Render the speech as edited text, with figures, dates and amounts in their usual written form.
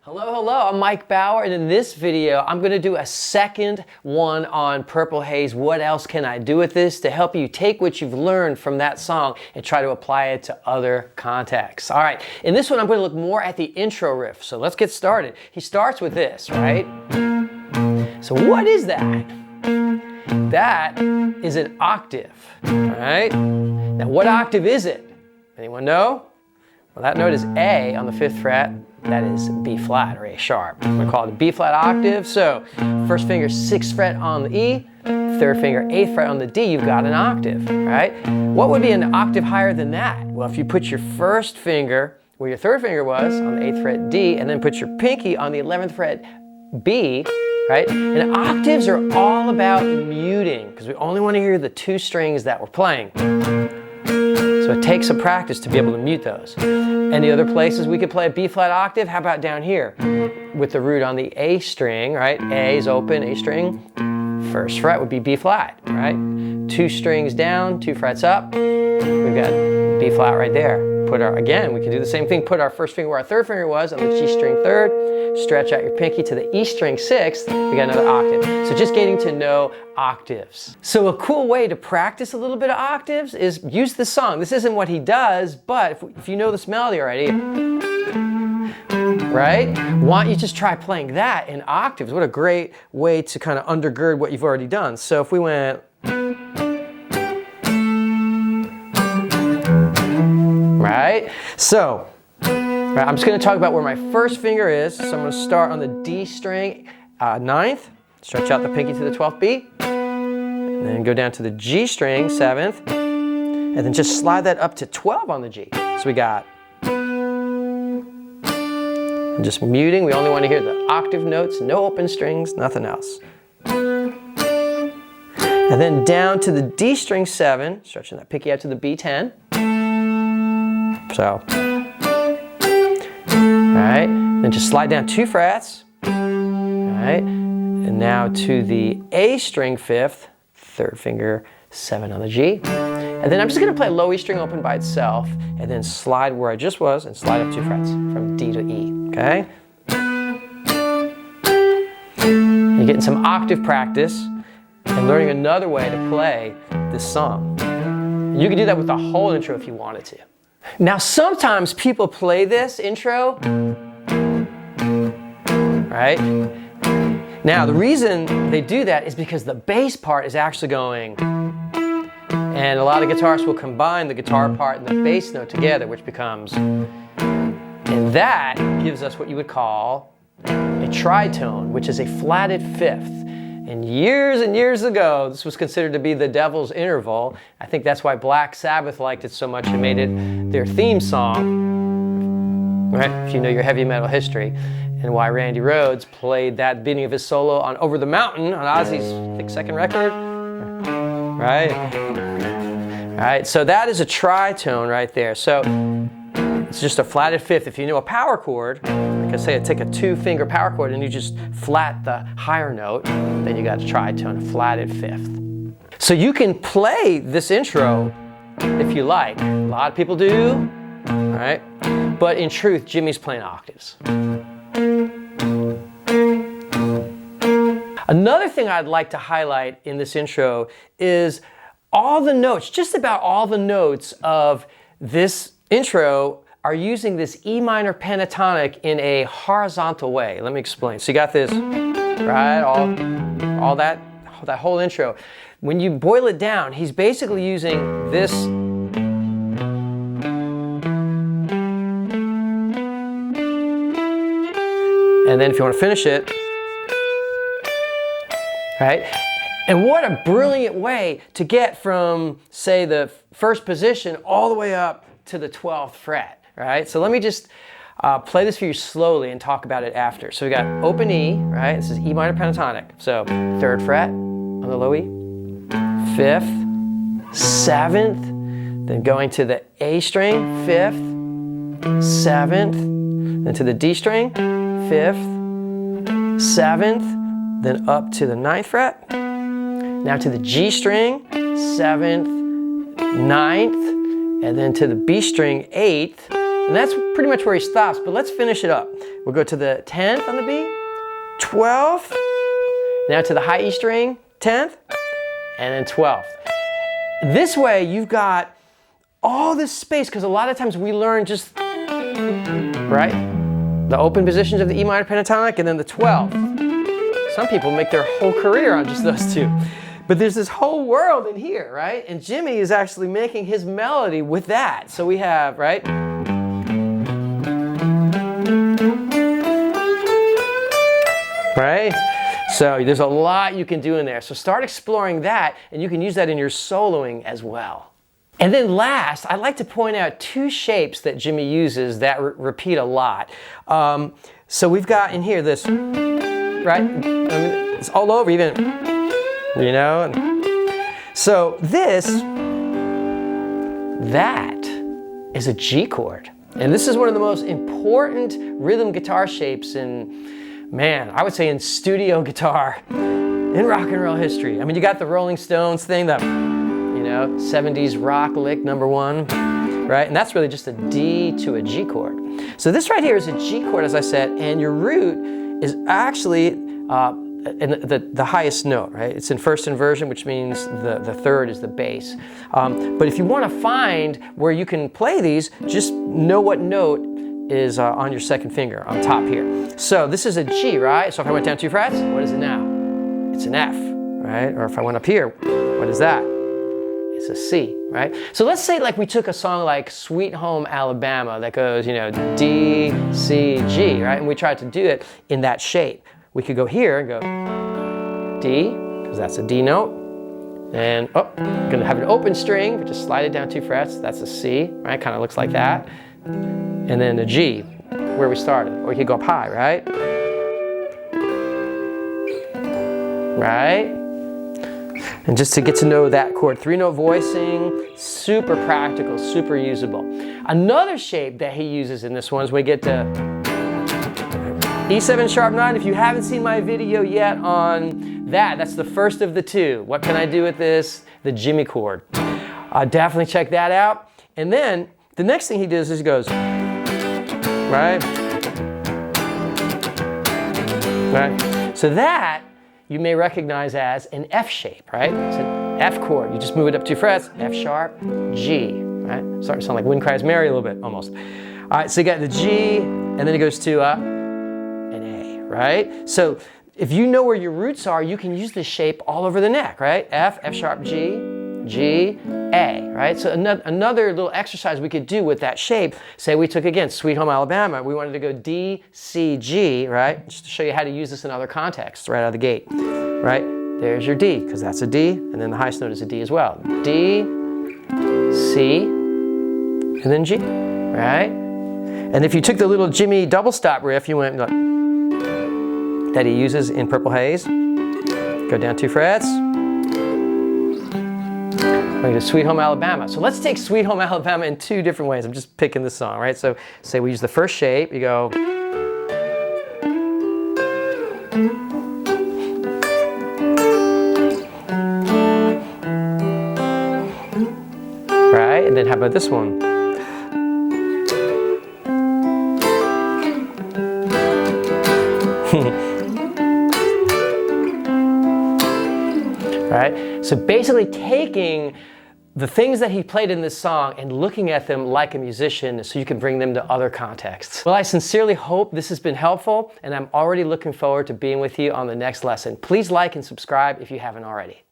Hello, hello, I'm Mike Bauer, and in this video, I'm going to do a second one on Purple Haze. What else can I do with this to help you take what you've learned from that song and try to apply it to other contexts? All right, in this one, I'm going to look more at the intro riff. So let's get started. He starts with this, right? So what is that? That is an octave, all right? Now, what octave is it? Anyone know? Well, that note is A on the 5th fret. That is B flat or A sharp. We call it a B flat octave. So first finger 6th fret on the E, third finger 8th fret on the D, you've got an octave, right? What would be an octave higher than that? Well, if you put your first finger where your third finger was on the 8th fret D, and then put your pinky on the 11th fret B, right? And octaves are all about muting because we only want to hear the two strings that we're playing. So it takes some practice to be able to mute those. Any other places we could play a B flat octave? How about down here with the root on the A string, right? A is open, A string. First fret would be B flat, right? 2 strings down, 2 frets up. We've got B flat right there. Again, we can do the same thing. Put our first finger where our third finger was on the G string 3rd. Stretch out your pinky to the E string 6th. We got another octave. So just getting to know octaves. So a cool way to practice a little bit of octaves is use this song. This isn't what he does, but if you know this melody already, right? Why don't you just try playing that in octaves? What a great way to kind of undergird what you've already done. So if we went, right? So, right, I'm just going to talk about where my first finger is. So I'm going to start on the D string, 9th, stretch out the pinky to the 12th B, and then go down to the G string, 7th, and then just slide that up to 12 on the G. So we got, and just muting, we only want to hear the octave notes, no open strings, nothing else. And then down to the D string 7, stretching that pinky out to the B10. So, alright, then just slide down 2 frets, alright, and now to the A string 5th, third finger 7 on the G, and then I'm just going to play low E string open by itself, and then slide where I just was, and slide up 2 frets, from D to E, okay? You're getting some octave practice, and learning another way to play this song. You can do that with the whole intro if you wanted to. Now, sometimes people play this intro, right? Now, the reason they do that is because the bass part is actually going, and a lot of guitarists will combine the guitar part and the bass note together, which becomes, and that gives us what you would call a tritone, which is a flatted 5th. And years ago, this was considered to be the devil's interval. I think that's why Black Sabbath liked it so much and made it their theme song, right? If you know your heavy metal history. And why Randy Rhoads played that beginning of his solo on Over the Mountain on Ozzy's, I think, 2nd record, right? Right, so that is a tritone right there. So it's just a flatted 5th. If you know a power chord, like I say, take a 2-finger power chord and you just flat the higher note, then you got a tritone, a flatted 5th. So you can play this intro if you like. A lot of people do, right? But in truth, Jimmy's playing octaves. Another thing I'd like to highlight in this intro is all the notes, just about all the notes of this intro are using this E minor pentatonic in a horizontal way. Let me explain. So you got this, right? All that whole intro. When you boil it down, he's basically using this. And then if you want to finish it, right? And what a brilliant way to get from, say, the first position all the way up to the 12th fret. Right, so let me just play this for you slowly and talk about it after. So we got open E, right? This is E minor pentatonic. So 3rd fret on the low E, 5th, 7th, then going to the A string, 5th, 7th, then to the D string, 5th, 7th, then up to the 9th fret. Now to the G string, 7th, 9th, and then to the B string, 8th, And that's pretty much where he stops, but let's finish it up. We'll go to the 10th on the B, 12th, now to the high E string, 10th, and then 12th. This way you've got all this space, because a lot of times we learn just, right? The open positions of the E minor pentatonic and then the 12th. Some people make their whole career on just those two. But there's this whole world in here, right? And Jimmy is actually making his melody with that. So we have, right? Right? So there's a lot you can do in there. So start exploring that, and you can use that in your soloing as well. And then last, I'd like to point out two shapes that Jimmy uses that repeat a lot. So we've got in here this, right? I mean, it's all over, even, you know? So that is a G chord. And this is one of the most important rhythm guitar shapes in, man, I would say in studio guitar in rock and roll history. I mean, you got the Rolling Stones thing, the, you know, 70s rock lick #1, right? And that's really just a D to a G chord. So this right here is a G chord, as I said, and your root is actually the highest note, right? It's in first inversion, which means the third is the bass. But if you want to find where you can play these, just know what note is on your second finger on top here. So this is a G, right? So if I went down 2 frets, what is it now? It's an F, right? Or if I went up here, what is that? It's a C, right? So let's say like we took a song like Sweet Home Alabama that goes, you know, D, C, G, right? And we tried to do it in that shape. We could go here and go D, because that's a D note. And, oh, I'm gonna have an open string, but just slide it down 2 frets. That's a C, right? Kind of looks like that. And then a G, where we started. Or we could go up high, right? Right? And just to get to know that chord, 3-note voicing, super practical, super usable. Another shape that he uses in this one is when we get to E7 sharp 9. If you haven't seen my video yet on that, that's the first of the two. What can I do with this? The Jimmy chord. Definitely check that out. And then the next thing he does is he goes, right? Right? So that you may recognize as an F shape, right? It's an F chord. You just move it up 2 frets, F sharp, G, right? Starting to sound like Wind Cries Mary a little bit, almost. All right, so you got the G, and then it goes to an A, right? So if you know where your roots are, you can use this shape all over the neck, right? F, F sharp, G, G, A, right? So another little exercise we could do with that shape, say we took again Sweet Home Alabama, we wanted to go D, C, G, right? Just to show you how to use this in other contexts right out of the gate, right? There's your D, because that's a D, and then the highest note is a D as well. D, C, and then G, right? And if you took the little Jimmy double stop riff, you went like, that he uses in Purple Haze, go down 2 frets, we're going to Sweet Home Alabama. So let's take Sweet Home Alabama in 2 different ways. I'm just picking this song, right? So say we use the first shape, you go, right? And then how about this one? Right? So basically taking the things that he played in this song and looking at them like a musician so you can bring them to other contexts. Well, I sincerely hope this has been helpful, and I'm already looking forward to being with you on the next lesson. Please like and subscribe if you haven't already.